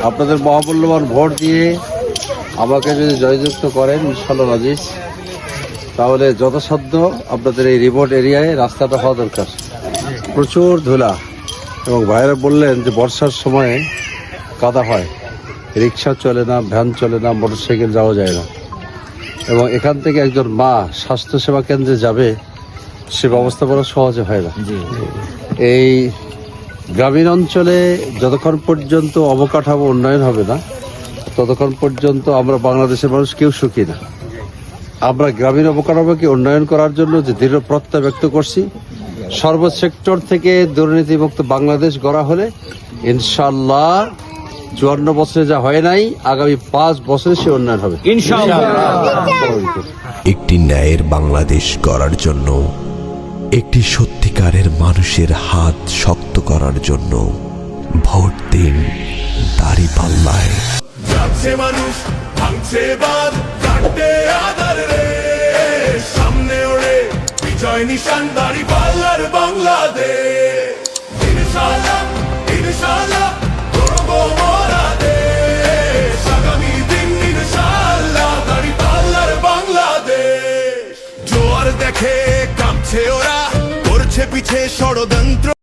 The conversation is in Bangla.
আপনাদের মহামূল্যবান ভোট দিয়ে আমাকে যদি জয়যুক্ত করেন ইনশাআল্লাহ আজিজ, তাহলে যথাসাধ্য আপনাদের এই রিমোট এরিয়ায় রাস্তাটা হওয়া দরকার। প্রচুর ধুলা, এবং ভাইয়েরা বললেন যে বর্ষার সময়ে কাদা হয়, রিক্সা চলে না, ভ্যান চলে না, মোটরসাইকেল যাওয়া যায় না, এবং এখান থেকে একজন মা স্বাস্থ্যসেবা কেন্দ্রে যাবে সে ব্যবস্থা করা সহজে হয় না। এই গ্রামীণ অঞ্চলে যতক্ষণ পর্যন্ত অবকাঠামো উন্নয়ন হবে না ততক্ষণ পর্যন্ত আমরা বাংলাদেশের মানুষ কেউ সুখী না। আমরা গ্রামীণ অবকাঠামোকে উন্নয়ন করার জন্য যে দৃঢ় প্রত্যয় ব্যক্ত করছি, সর্ব সেক্টর থেকে দুর্নীতিমুক্ত বাংলাদেশ গড়া হলে ইনশাআল্লাহ 54 বছরে যা হয় নাই আগামী 5 বছরে সে উন্নয়ন হবে ইনশাআল্লাহ। একটি ন্যায়ের বাংলাদেশ গড়ার জন্য, একটি সত্যিকারের মানুষের হাত শক্ত করার জন্য ভোট দিন দাঁড়িপাল্লায়। যাচ্ছে মানুষ, ভাঙছে বাঁধ, কাটে আধার রে, সামনে ওড়ে বিজয় নিশান দাঁড়িপাল্লার বাংলাদেশ। ইনশাআল্লাহ ইনশাআল্লাহ করব মোরা দেশ, আগামী দিন ইনশাআল্লাহ দাঁড়িপাল্লার বাংলাদেশ। জোয়ার দেখে কাঁপছে ওরা, করছে পিছে ষড়যন্ত্র।